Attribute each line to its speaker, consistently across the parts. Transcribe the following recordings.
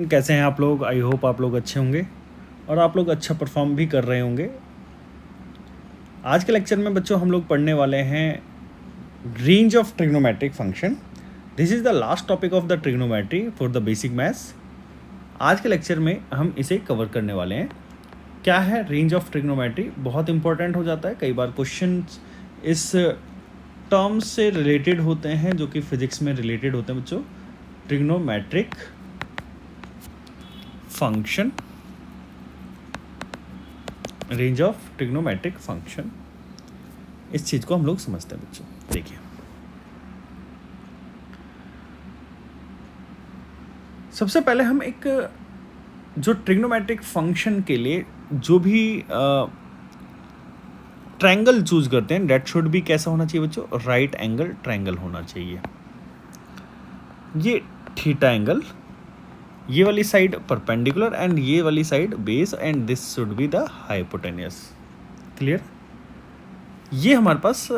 Speaker 1: कैसे हैं आप लोग। आई होप आप लोग अच्छे होंगे और आप लोग अच्छा परफॉर्म भी कर रहे होंगे। आज के लेक्चर में बच्चों हम लोग पढ़ने वाले हैं range of trigonometric function. This is the last topic of the trigonometry for the basic maths. आज के लेक्चर में हम इसे कवर करने वाले हैं। क्या है रेंज ऑफ ट्रिग्नोमेट्री, बहुत इंपॉर्टेंट हो जाता है। कई बार क्वेश्चन इस टर्म्स से रिलेटेड होते हैं जो कि फिजिक्स में रिलेटेड होते हैं बच्चों। Trigonometric function, range of trigonometric function, इस चीज को हम लोग समझते हैं बच्चों। देखिए, सबसे पहले हम एक जो ट्रिग्नोमेट्रिक फंक्शन के लिए जो भी ट्रायंगल चूज करते हैं, दैट शुड बी कैसा होना चाहिए बच्चों, राइट एंगल ट्रायंगल होना चाहिए। ये थीटा एंगल, ये वाली साइड परपेंडिकुलर एंड ये वाली side base, and this should be the hypotenuse. Clear? ये हमारे पास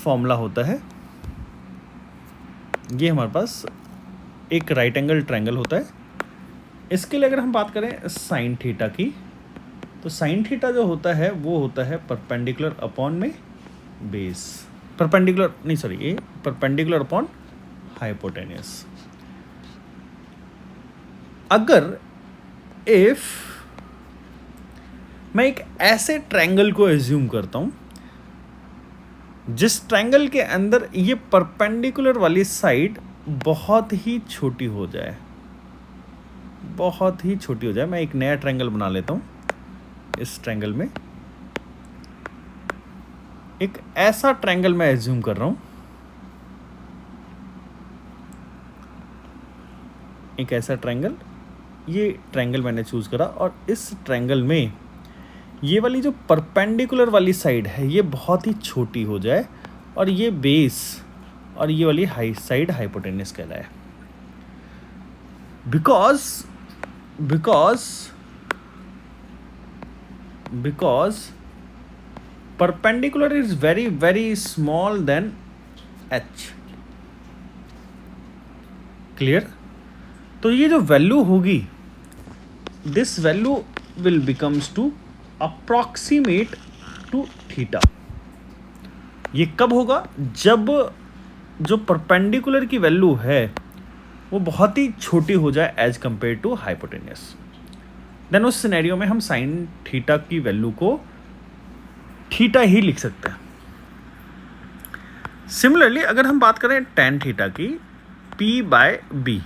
Speaker 1: फॉर्मूला होता है। ये हमारे पास एक राइट एंगल ट्रायंगल होता है। इसके लिए अगर हम बात करें साइन थीटा की, तो साइन थीटा जो होता है वो होता है परपेंडिकुलर अपॉन में बेस, परपेंडिकुलर नहीं सॉरी, ये परपेंडिकुलर अपॉन हाइपोटेन्यूस। अगर इफ मैं एक ऐसे ट्रायंगल को एज्यूम करता हूं जिस ट्रायंगल के अंदर ये परपेंडिकुलर वाली साइड बहुत ही छोटी हो जाए, बहुत ही छोटी हो जाए। मैं एक नया ट्रायंगल बना लेता हूं। इस ट्रायंगल में एक ऐसा ट्रायंगल मैं एज्यूम कर रहा हूं, एक ऐसा ट्रायंगल, ये ट्रायंगल मैंने चूज करा और इस ट्रायंगल में ये वाली जो परपेंडिकुलर वाली साइड है ये बहुत ही छोटी हो जाए और ये बेस और ये वाली हाई साइड हाइपोटेन्यूस कहलाए। Because perpendicular is very very small than H. Clear? तो ये जो वैल्यू होगी, this value will becomes to approximate to theta. ये कब होगा? जब जो परपेंडिकुलर की वैल्यू है वो बहुत ही छोटी हो जाए as compare to hypotenuse. Then उस सिनेरियो में हम साइन थीटा की वैल्यू को थीटा ही लिख सकते हैं। सिमिलरली अगर हम बात करें टेन थीटा की, पी बाय बी,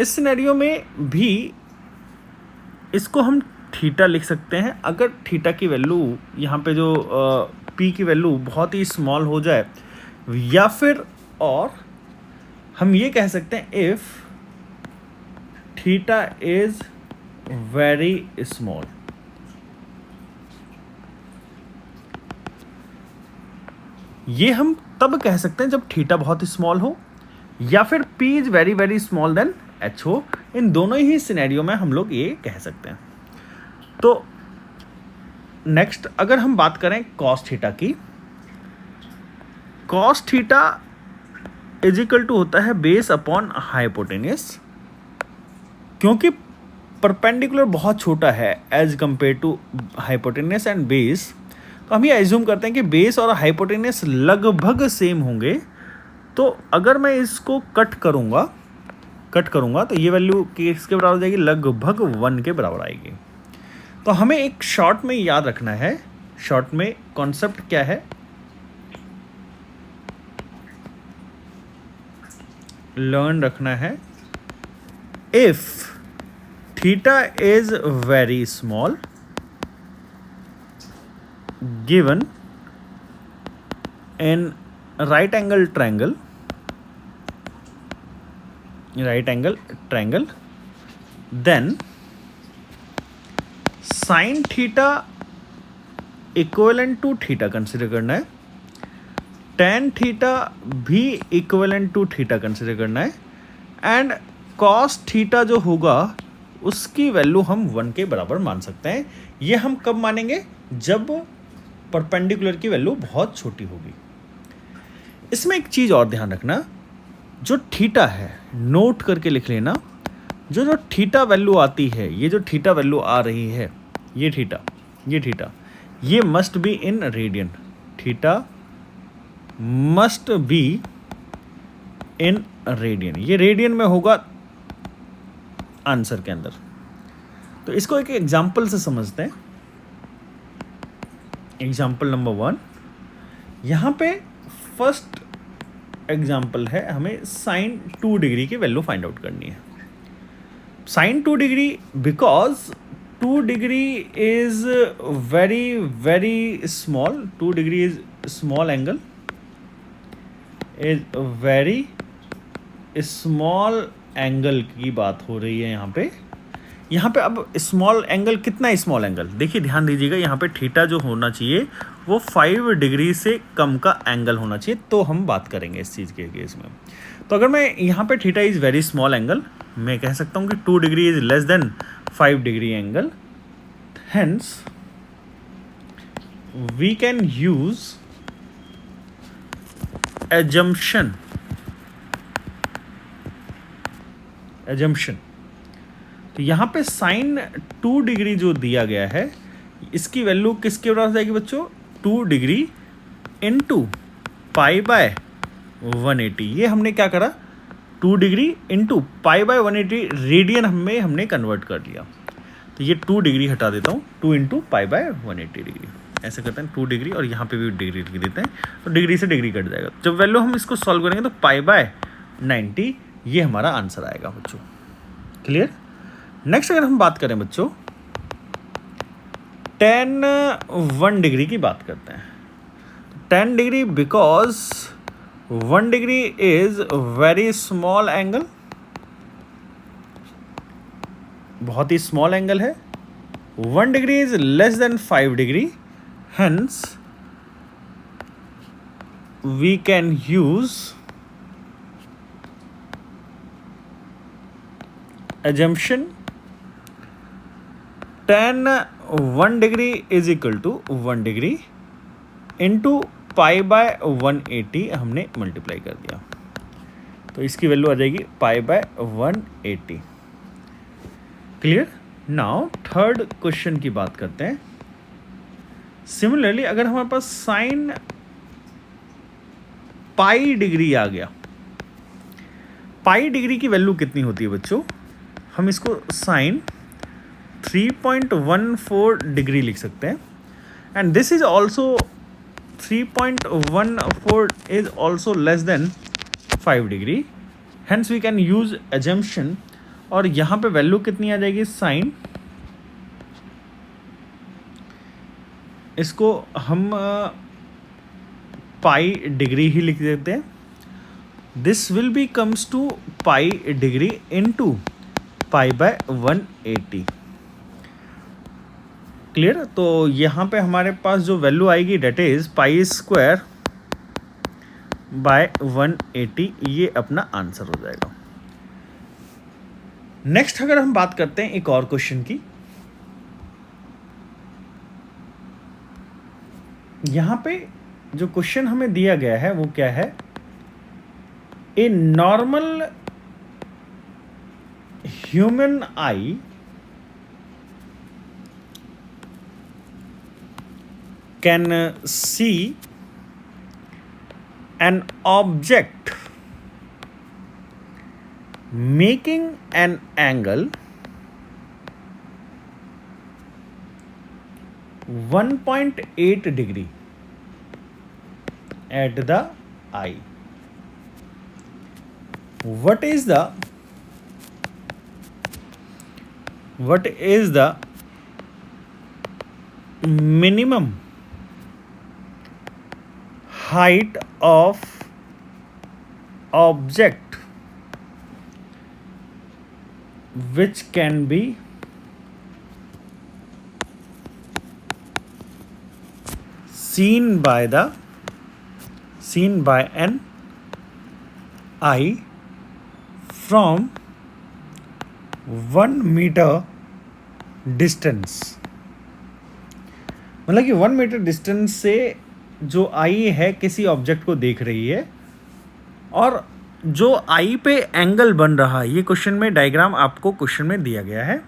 Speaker 1: इस सिनेरियो में भी इसको हम थीटा लिख सकते हैं। अगर थीटा की वैल्यू यहाँ पे जो पी की वैल्यू बहुत ही स्मॉल हो जाए, या फिर और हम ये कह सकते हैं if theta is very small. ये हम तब कह सकते हैं जब थीटा बहुत स्मॉल हो या फिर P is very very small than H हो। इन दोनों ही सिनेरियो में हम लोग ये कह सकते हैं। तो नेक्स्ट अगर हम बात करें कॉस थीटा की, cos theta is equal to होता है बेस अपॉन हाइपोटेन्यूस। क्योंकि परपेंडिकुलर बहुत छोटा है as compare to hypotenuse and base, तो हम ये एज्यूम करते हैं कि बेस और हाइपोटेन्यूस लगभग सेम होंगे। तो अगर मैं इसको कट करूंगा तो ये वैल्यू किसके बराबर हो जाएगी? लगभग 1 के बराबर आएगी। तो हमें एक शॉर्ट में याद रखना है, शॉर्ट में कॉन्सेप्ट क्या है, लर्न रखना है। If theta is very small given in right angle triangle, then sin theta equivalent to theta consider करना है, tan थीटा भी इक्विवेलेंट टू थीटा कंसिडर करना है, एंड cos थीटा जो होगा उसकी वैल्यू हम 1 के बराबर मान सकते हैं। ये हम कब मानेंगे? जब परपेंडिकुलर की वैल्यू बहुत छोटी होगी। इसमें एक चीज और ध्यान रखना, जो थीटा है, नोट करके लिख लेना, जो थीटा वैल्यू आती है, ये जो थीटा वैल्यू आ रही है, ये थीटा ये must be in radian. Theta must be in radian, ये रेडियन में होगा आंसर के अंदर। तो इसको एक एग्जाम्पल से समझते हैं। एग्जाम्पल नंबर 1, यहाँ पे फर्स्ट एग्जाम्पल है, हमें साइन 2 डिग्री की वैल्यू फाइंड आउट करनी है। Sine 2 degree because 2 degree is very small, 2 degree is small angle, is very small angle की बात हो रही है यहाँ पे। अब स्मॉल एंगल, कितना स्मॉल एंगल, देखिए ध्यान दीजिएगा, यहाँ पे थीटा जो होना चाहिए वो 5 डिग्री से कम का एंगल होना चाहिए, तो हम बात करेंगे इस चीज़ के केस में। तो अगर मैं यहाँ पे theta is very small angle, मैं कह सकता हूँ कि 2 degree is less than 5 degree angle, hence we can use assumption. तो यहाँ पे साइन 2 डिग्री जो दिया गया है, इसकी वैल्यू किसके बराबर जाएगी बच्चों, 2 डिग्री इंटू पाई बाय 180। ये हमने क्या करा, 2 degree into pi by 180 radian में हमने कन्वर्ट कर लिया। तो ये 2 डिग्री हटा देता हूँ, 2 इंटू पाई बाय 180 डिग्री, ऐसे करते हैं 2 डिग्री, और यहाँ पे भी डिग्री लिख देते हैं, तो डिग्री से डिग्री कट जाएगा। जब वैल्यू हम इसको सॉल्व करेंगे तो पाई बाय 90 ये हमारा आंसर आएगा बच्चों। क्लियर। नेक्स्ट अगर हम बात करें बच्चों, tan 1 डिग्री की बात करते हैं। 10 degree because 1 degree is very small angle, बहुत ही स्मॉल एंगल है। 1 degree is less than 5 degree, hence we can use assumption tan 1 degree is equal to 1 degree into pi by 180 हमने मल्टीप्लाई कर दिया, तो इसकी वैल्यू आ जाएगी पाई by 180। Clear. Now third question की बात करते हैं। सिमिलरली अगर हमारे पास साइन पाई डिग्री आ गया, पाई डिग्री की वैल्यू कितनी होती है बच्चों, हम इसको साइन 3.14 डिग्री लिख सकते हैं, and this is also 3.14 is also less than 5 degree, hence we can use assumption. और यहाँ पे वैल्यू कितनी आ जाएगी, साइन, इसको हम पाई डिग्री ही लिख देते हैं, this will be comes to pi degree into pi by 180। Clear. तो यहाँ पे हमारे पास जो वैल्यू आएगी that is pi square by 180, ये अपना आंसर हो जाएगा। नेक्स्ट अगर हम बात करते हैं एक और क्वेश्चन की, यहाँ पे जो क्वेश्चन हमें दिया गया है वो क्या है, a normal human eye can see an object making an angle 1.8 degree at the eye. What is the minimum height of object which can be seen by an eye from 1 metre distance. मतलब कि 1 metre distance से जो आई है किसी object को देख रही है, और जो आई पे एंगल बन रहा है, ये क्वेश्चन में डायग्राम आपको क्वेश्चन में दिया गया है,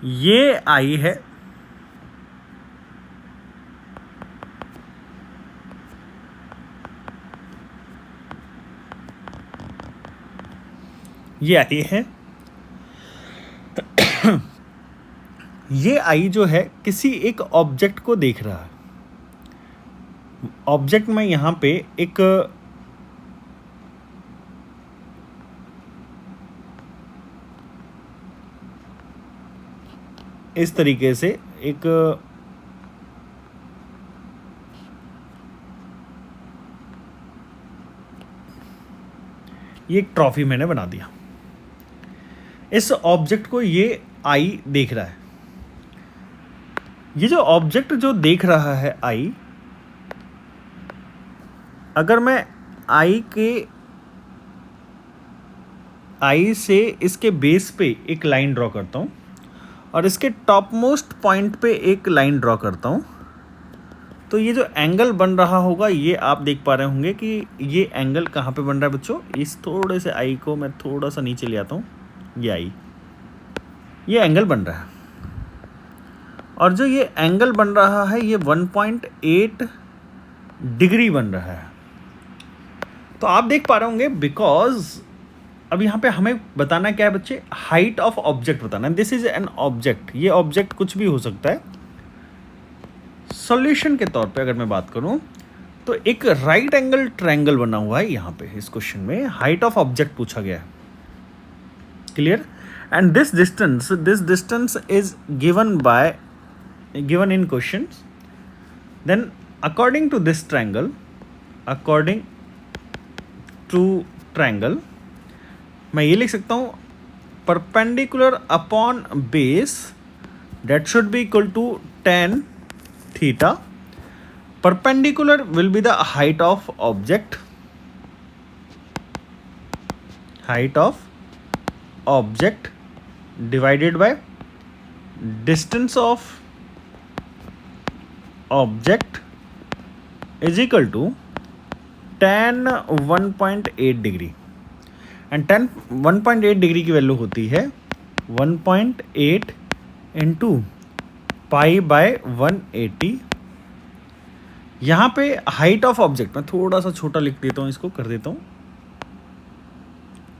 Speaker 1: ये आई है, ये आई है। ये आई जो है किसी एक ऑब्जेक्ट को देख रहा है। ऑब्जेक्ट में यहाँ पे एक इस तरीके से एक ये एक ट्रॉफी मैंने बना दिया। इस ऑब्जेक्ट को ये आई देख रहा है। ये जो ऑब्जेक्ट जो देख रहा है आई, अगर मैं आई से इसके बेस पे एक लाइन ड्रॉ करता हूँ और इसके टॉप मोस्ट पॉइंट पे एक लाइन ड्रॉ करता हूँ, तो ये जो एंगल बन रहा होगा, ये आप देख पा रहे होंगे कि ये एंगल कहाँ पे बन रहा है बच्चों। इस थोड़े से आई को मैं थोड़ा सा नीचे ले आता हूँ, ये आई, ये एंगल बन रहा है। और जो ये एंगल बन रहा है ये 1.8 डिग्री बन रहा है। तो आप देख पा रहे होंगे, बिकॉज अब यहाँ पे हमें बताना क्या है बच्चे, हाइट ऑफ ऑब्जेक्ट बताना है। दिस इज एन ऑब्जेक्ट, ये ऑब्जेक्ट कुछ भी हो सकता है। सॉल्यूशन के तौर पे अगर मैं बात करूं तो एक राइट एंगल ट्रायंगल बना हुआ है यहाँ पे। इस क्वेश्चन में हाइट ऑफ ऑब्जेक्ट पूछा गया है, clear. And this distance is given in questions. Then according to triangle मैं ये लिख सकता हूँ, perpendicular upon base that should be equal to tan theta. Perpendicular will be the height of object divided by distance of object is equal to tan 1.8 degree. And tan 1.8 degree की value होती है 1.8 into pi by 180। यहाँ पे height of object मैं थोड़ा सा छोटा लिख देता हूँ, इसको कर देता हूँ,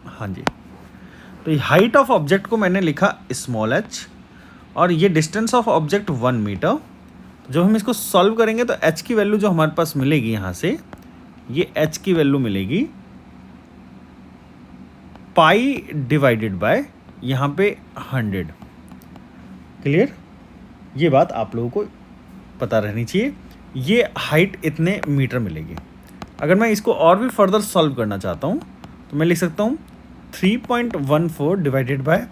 Speaker 1: हाँ जी। तो ये हाइट ऑफ ऑब्जेक्ट को मैंने लिखा स्मॉल h और ये डिस्टेंस ऑफ ऑब्जेक्ट 1 मीटर। जब हम इसको सॉल्व करेंगे तो h की वैल्यू जो हमारे पास मिलेगी यहाँ से, ये h की वैल्यू मिलेगी पाई डिवाइडेड बाय यहाँ पे 100। क्लियर, ये बात आप लोगों को पता रहनी चाहिए। ये हाइट इतने मीटर मिलेगी। अगर मैं इसको और भी फर्दर सॉल्व करना चाहता हूँ तो मैं लिख सकता हूँ 3.14 डिवाइडेड बाय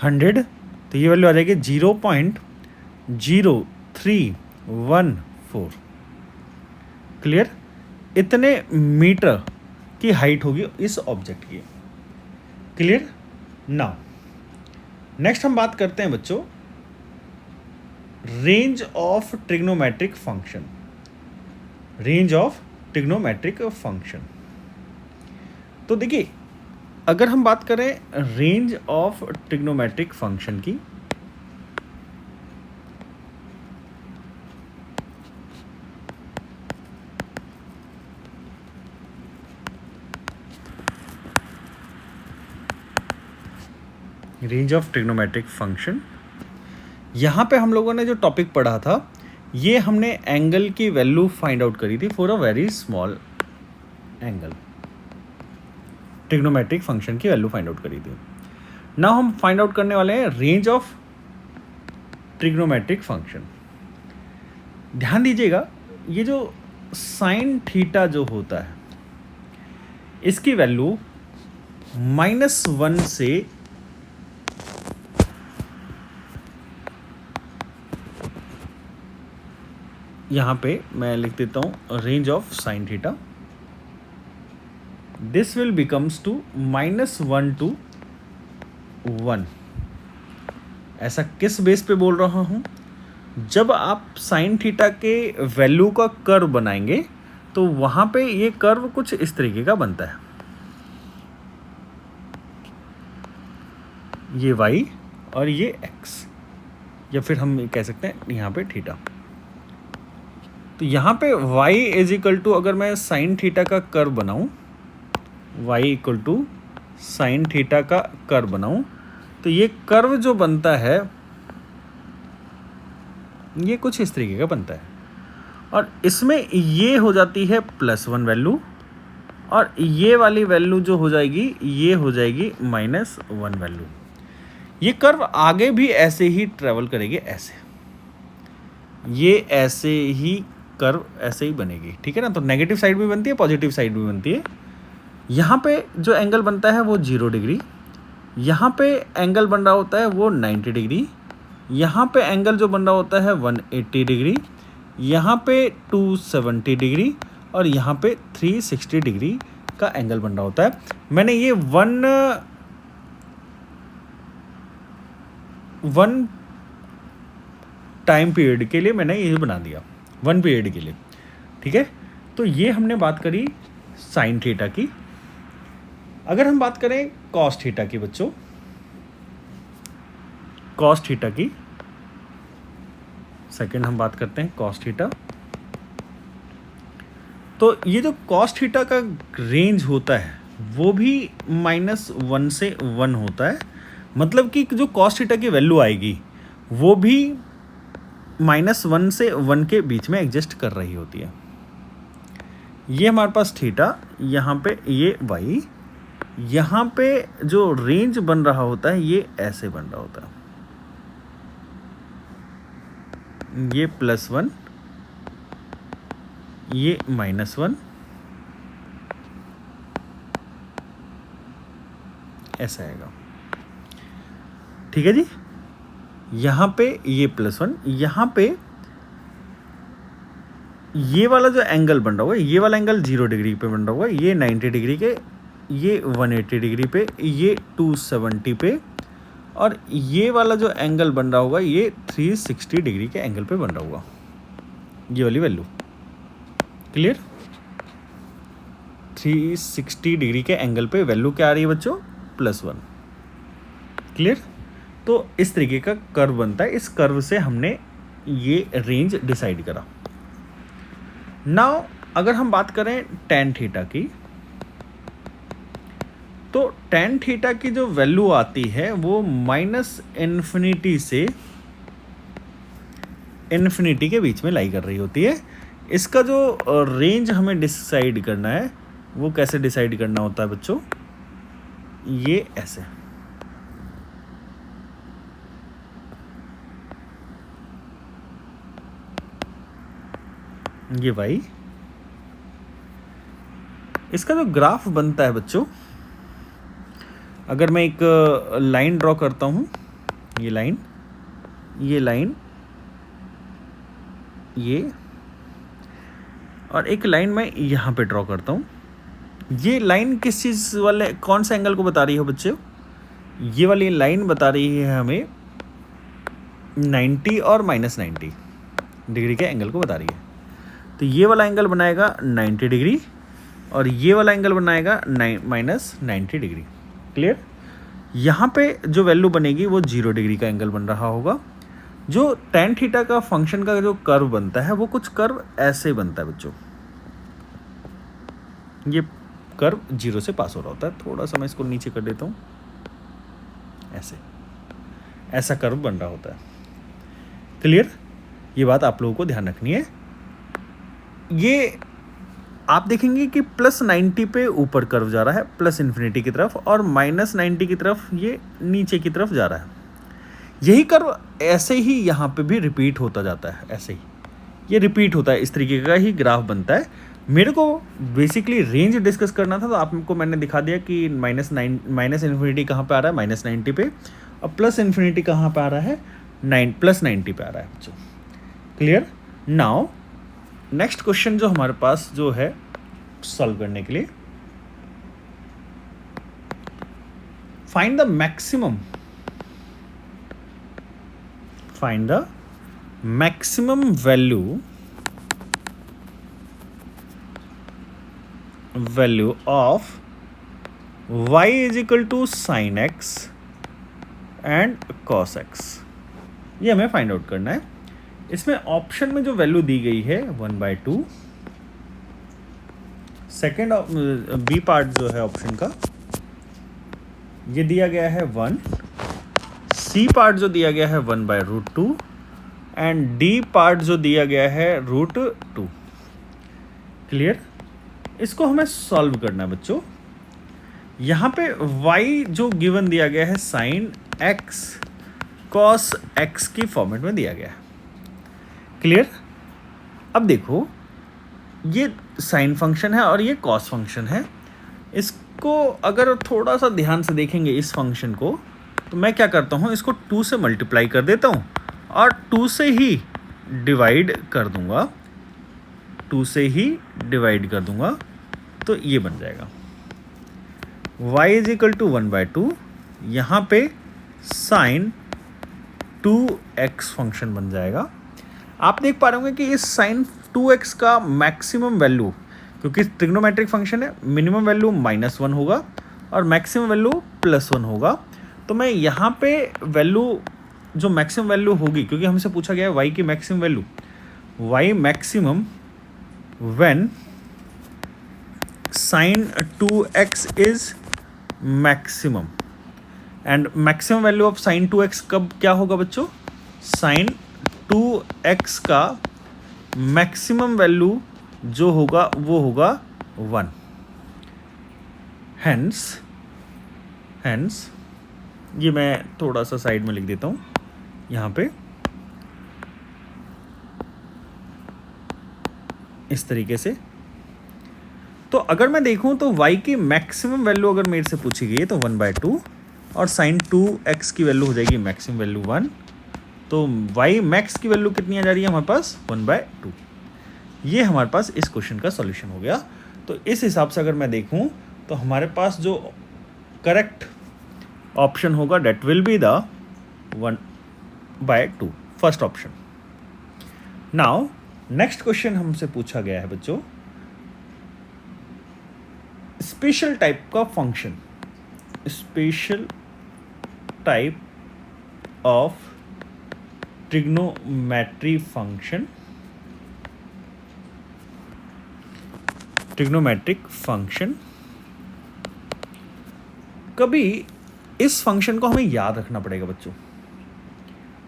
Speaker 1: 100, तो ये वैल्यू आ जाएगी 0.0314। क्लियर, इतने मीटर की हाइट होगी इस ऑब्जेक्ट की। क्लियर। नाउ नेक्स्ट हम बात करते हैं बच्चों range of trigonometric function. Range of trigonometric function, तो देखिए अगर हम बात करें रेंज ऑफ ट्रिग्नोमेट्रिक फंक्शन की, रेंज ऑफ ट्रिग्नोमेट्रिक फंक्शन, यहाँ पे हम लोगों ने जो टॉपिक पढ़ा था, ये हमने एंगल की वैल्यू फाइंड आउट करी थी for a very small angle. Trigonometric function की वैल्यू फाइंड आउट करी थी। नाउ हम फाइंड आउट करने वाले हैं रेंज ऑफ ट्रिग्नोमेट्रिक फंक्शन। ध्यान दीजिएगा, ये जो साइन थीटा जो होता है, इसकी वैल्यू -1 से यहाँ पे मैं लिख देता हूँ range of sine theta, this will becomes to -1 to 1। ऐसा किस बेस पे बोल रहा हूँ, जब आप साइन थीटा के वैल्यू का कर्व बनाएंगे तो वहाँ पे ये कर्व कुछ इस तरीके का बनता है। ये y और ये x, या फिर हम कह सकते हैं यहाँ पे थीटा। तो यहाँ पे y इज इक्वल टू, अगर मैं साइन थीटा का कर्व बनाऊँ, y equal to sine theta का कर्व बनाऊँ, तो ये कर्व जो बनता है ये कुछ इस तरीके का बनता है, और इसमें ये हो जाती है +1 वैल्यू, और ये वाली वैल्यू जो हो जाएगी ये हो जाएगी -1 वैल्यू। ये कर्व आगे भी ऐसे ही ट्रेवल करेगी, ऐसे, ये ऐसे ही कर्व ऐसे ही बनेगी, ठीक है ना। तो नेगेटिव साइड भी बनती है, पॉजिटिव साइड भी बनती है। यहाँ पे जो एंगल बनता है वो 0 डिग्री, यहाँ पे एंगल बन रहा होता है वो 90 डिग्री, यहाँ पे एंगल जो बन रहा होता है 180 डिग्री, यहाँ पे 270 डिग्री, और यहाँ पे 360 डिग्री का एंगल बन रहा होता है। मैंने ये वन टाइम पीरियड के लिए मैंने ये बना दिया, 1 पीरियड के लिए, ठीक है। तो ये हमने बात करी साइन थीटा की। अगर हम बात करें कॉस थीटा की बच्चों, कॉस थीटा की, सेकंड हम बात करते हैं कॉस थीटा। तो ये जो कॉस थीटा का रेंज होता है वो भी -1 से 1 होता है, मतलब कि जो कॉस थीटा की वैल्यू आएगी वो भी -1 से 1 के बीच में एग्जिस्ट कर रही होती है। ये हमारे पास थीटा, यहाँ पे ये y, यहाँ पे जो रेंज बन रहा होता है ये ऐसे बन रहा होता है, ये +1, ये -1, ऐसा आएगा, ठीक है जी। यहाँ पे ये +1, यहाँ पे ये वाला जो एंगल बन रहा होगा, ये वाला एंगल 0 डिग्री पे बन रहा होगा, ये 90 डिग्री के, ये 180 डिग्री पे, ये 270 पे, और ये वाला जो एंगल बन रहा होगा ये 360 डिग्री के एंगल पे बन रहा होगा, ये वाली वैल्यू, क्लियर। 360 डिग्री के एंगल पे वैल्यू क्या आ रही है बच्चों, +1, क्लियर। तो इस तरीके का कर्व बनता है, इस कर्व से हमने ये रेंज डिसाइड करा। नाउ अगर हम बात करें tan थीटा की, तो tan थीटा की जो वैल्यू आती है वो -∞ से इन्फिनिटी के बीच में लाई कर रही होती है। इसका जो रेंज हमें डिसाइड करना है वो कैसे डिसाइड करना होता है बच्चों, ये ऐसे, ये y, इसका जो ग्राफ बनता है बच्चों, अगर मैं एक लाइन ड्रॉ करता हूँ, ये लाइन, ये लाइन, ये, और एक लाइन मैं यहाँ पे ड्रॉ करता हूँ। ये लाइन किस चीज़ वाले, कौन से एंगल को बता रही है बच्चों, ये वाली लाइन बता रही है हमें 90 और -90 डिग्री के एंगल को बता रही है। तो ये वाला एंगल बनाएगा 90 डिग्री, और ये वाला एंगल बनाएगा -90 डिग्री, क्लियर। यहाँ पे जो वैल्यू बनेगी वो 0 डिग्री का एंगल बन रहा होगा। जो tan थीटा का फंक्शन का जो कर्व बनता है वो कुछ कर्व ऐसे बनता है बच्चों, ये कर्व 0 से पास हो रहा होता है। थोड़ा सा मैं इसको नीचे कर देता हूँ, ऐसे, ऐसा कर्व बन रहा होता है, क्लियर। ये बात आप लोगों को ध्यान रखनी है। ये आप देखेंगे कि +90 पे ऊपर कर्व जा रहा है, +∞ की तरफ, और -90 की तरफ ये नीचे की तरफ जा रहा है। यही कर्व ऐसे ही यहाँ पे भी रिपीट होता जाता है, ऐसे ही ये रिपीट होता है, इस तरीके का ही ग्राफ बनता है। मेरे को बेसिकली रेंज डिस्कस करना था, तो आपको मैंने दिखा दिया कि -∞ कहाँ पे आ रहा है, -90 पे, और +∞ कहाँ पे आ रहा है, +90 पे आ रहा है बच्चों, क्लियर। नाउ नेक्स्ट क्वेश्चन जो हमारे पास जो है सॉल्व करने के लिए, find the maximum value of y is equal to sin x and cos x, ये हमें फाइंड आउट करना है। इसमें ऑप्शन में जो वैल्यू दी गई है 1/2, सेकेंड बी पार्ट जो है ऑप्शन का ये दिया गया है 1, सी पार्ट जो दिया गया है 1/√2 एंड डी पार्ट जो दिया गया है √2। क्लियर? इसको हमें सॉल्व करना है बच्चों। यहाँ पे y जो गिवन दिया गया है साइन x cos x की फॉर्मेट में दिया गया है। क्लियर? अब देखो ये साइन फंक्शन है और ये कॉस फंक्शन है। इसको अगर थोड़ा सा ध्यान से देखेंगे इस फंक्शन को, तो मैं क्या करता हूँ, इसको 2 से मल्टीप्लाई कर देता हूँ और 2 से ही डिवाइड कर दूंगा, 2 से ही डिवाइड कर दूंगा, तो ये बन जाएगा y = 1/2। यहाँ पे साइन 2x फंक्शन बन जाएगा। आप देख पा रहे होंगे कि इस साइन 2x का मैक्सिमम वैल्यू, क्योंकि ट्रिग्नोमेट्रिक फंक्शन है, मिनिमम वैल्यू -1 होगा और मैक्सिमम वैल्यू +1 होगा। तो मैं यहाँ पे वैल्यू जो मैक्सिमम वैल्यू होगी, क्योंकि हमसे पूछा गया है y की maximum value, y maximum when sin 2x is maximum, and maximum value of sin 2x कब क्या होगा बच्चों, sin 2x का मैक्सिमम वैल्यू जो होगा वो होगा 1। हेंस ये मैं थोड़ा सा साइड में लिख देता हूँ यहाँ पे, इस तरीके से। तो अगर मैं देखूं तो y की मैक्सिमम वैल्यू अगर मेरे से पूछी गई है तो 1/2 और sin 2x की वैल्यू हो जाएगी मैक्सिमम वैल्यू 1। तो y मैक्स की वैल्यू कितनी आ जा रही है हमारे पास, 1/2। ये हमारे पास इस क्वेश्चन का सॉल्यूशन हो गया। तो इस हिसाब से अगर मैं देखूं तो हमारे पास जो करेक्ट ऑप्शन होगा that will be the 1/2, first option. Now next question हमसे पूछा गया है बच्चों, स्पेशल टाइप का function, special type of trigonometry function, trigonometric function. कभी इस फंक्शन को हमें याद रखना पड़ेगा बच्चों,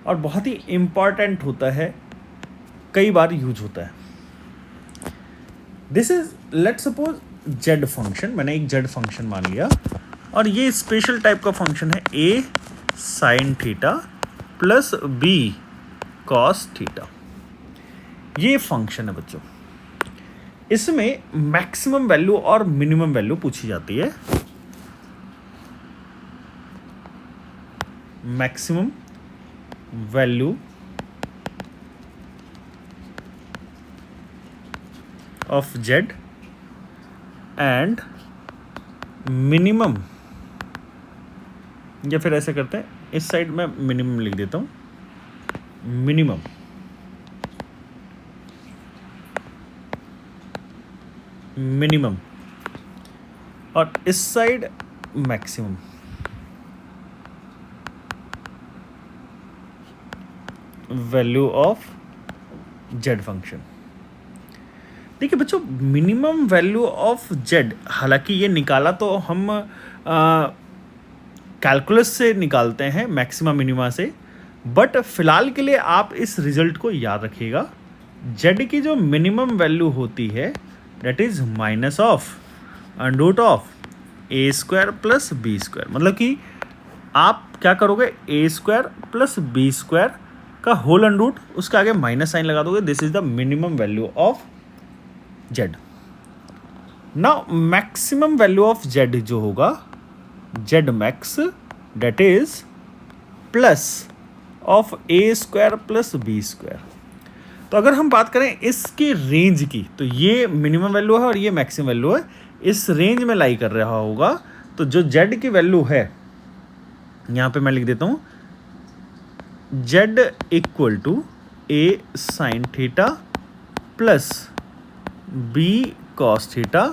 Speaker 1: और बहुत ही इंपॉर्टेंट होता है, कई बार यूज होता है। This is, let suppose Z function, मैंने एक जेड फंक्शन मान लिया और ये स्पेशल टाइप का फंक्शन है a sin theta plus b cos theta. ये फंक्शन है बच्चों, इसमें मैक्सिमम वैल्यू और मिनिमम वैल्यू पूछी जाती है। Maximum value of Z and minimum, या फिर ऐसे करते हैं, इस साइड में मिनिमम लिख देता हूं, मिनिमम मिनिमम, और इस side maximum. Value of Z function. देखिए बच्चों, मिनिमम वैल्यू ऑफ जेड, हालांकि ये निकाला तो हम कैलकुलस से निकालते हैं, मैक्सिमा मिनिमा से, बट फिलहाल के लिए आप इस रिजल्ट को याद रखिएगा। जेड की जो मिनिमम वैल्यू होती है that is minus of under of a² plus b²। मतलब कि आप क्या करोगे, a² प्लस b² का होल अंडर रूट, उसके आगे माइनस साइन लगा दोगे। This is the minimum value of z. Now maximum value of z जो होगा, z max that is plus of a² plus b²। तो अगर हम बात करें इसकी रेंज की, तो ये मिनिमम वैल्यू है और ये मैक्सिमम वैल्यू है, इस रेंज में लाई कर रहा होगा। तो जो जेड की वैल्यू है, यहाँ पे मैं लिख देता हूँ, Z equal to a sin theta plus b cos theta,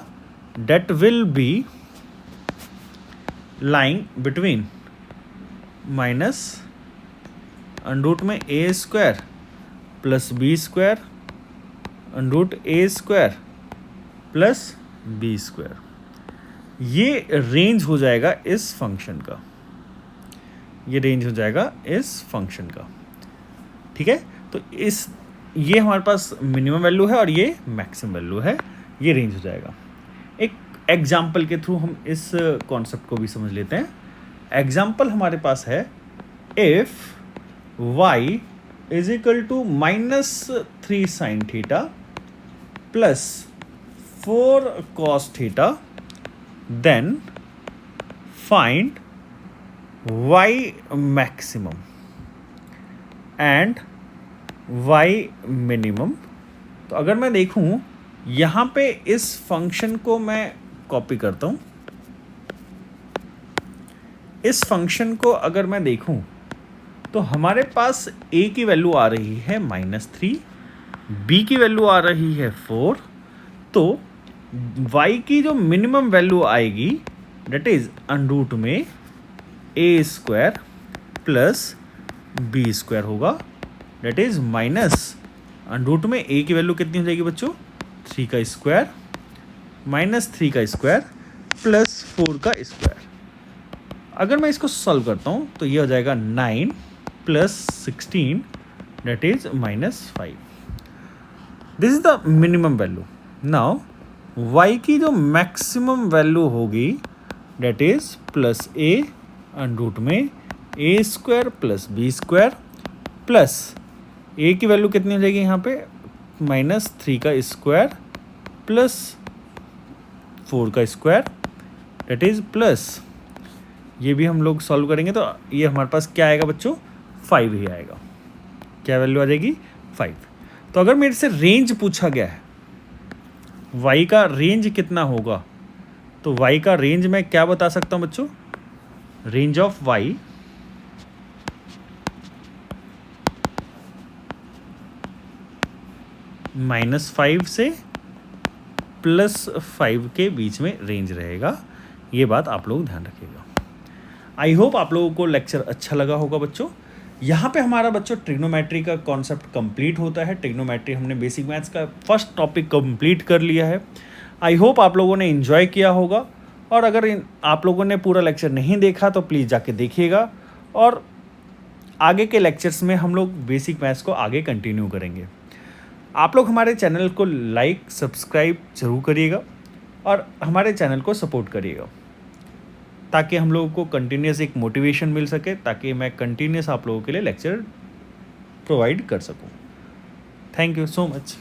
Speaker 1: that will be lying between minus under root में A square plus B square under root A square plus B square. ये range हो जाएगा इस function का, ये range हो जाएगा इस फंक्शन का। ठीक है, तो ये हमारे पास मिनिमम वैल्यू है और ये मैक्सिमम वैल्यू है, ये रेंज हो जाएगा। एक एग्जाम्पल के थ्रू हम इस कॉन्सेप्ट को भी समझ लेते हैं। एग्जाम्पल हमारे पास है, if y is equal to -3 sin theta plus 4 cos theta, then find y maximum and y minimum. तो अगर मैं देखूं यहाँ पे इस फंक्शन को मैं कॉपी करता हूँ, इस फंक्शन को अगर मैं देखूं तो हमारे पास a की वैल्यू आ रही है -3, b की वैल्यू आ रही है 4, तो y की जो मिनिमम वैल्यू आएगी डेट इज अंडर रूट में a square plus b square होगा, that is minus under root में a की वैल्यू कितनी हो जाएगी बच्चों, 3 का स्क्वायर माइनस 3 का स्क्वायर प्लस 4 का स्क्वायर। अगर मैं इसको सॉल्व करता हूँ तो ये हो जाएगा 9 plus 16 that is -5। This is the minimum value. Now y की जो मैक्सिमम वैल्यू होगी that is plus a under root में a square plus b square plus a की वैल्यू कितनी हो जाएगी यहाँ पे, -3 का स्क्वायर प्लस 4 का स्क्वायर डेट इज प्लस, ये भी हम लोग सॉल्व करेंगे तो ये हमारे पास क्या आएगा बच्चों, 5 ही आएगा। क्या वैल्यू आ जाएगी, 5। तो अगर मेरे से रेंज पूछा गया है y का रेंज कितना होगा, तो y का रेंज मैं क्या बता सकता हूँ बच्चों, रेंज ऑफ y -5 से +5 के बीच में रेंज रहेगा। ये बात आप लोग ध्यान रखिएगा। आई होप आप लोगों को लेक्चर अच्छा लगा होगा बच्चों। यहाँ पे हमारा बच्चों ट्रिग्नोमेट्री का कॉन्सेप्ट कंप्लीट होता है। ट्रिग्नोमेट्री हमने बेसिक मैथ्स का फर्स्ट टॉपिक कंप्लीट कर लिया है। आई होप आप लोगों ने एंजॉय किया होगा, और अगर आप लोगों ने पूरा लेक्चर नहीं देखा तो प्लीज़ जाके देखिएगा, और आगे के लेक्चर्स में हम लोग बेसिक मैथ्स को आगे कंटिन्यू करेंगे। आप लोग हमारे चैनल को लाइक सब्सक्राइब ज़रूर करिएगा और हमारे चैनल को सपोर्ट करिएगा, ताकि हम लोगों को कंटिन्यूस एक मोटिवेशन मिल सके, ताकि मैं कंटिन्यूस आप लोगों के लिए लेक्चर प्रोवाइड कर सकूं। Thank you so much.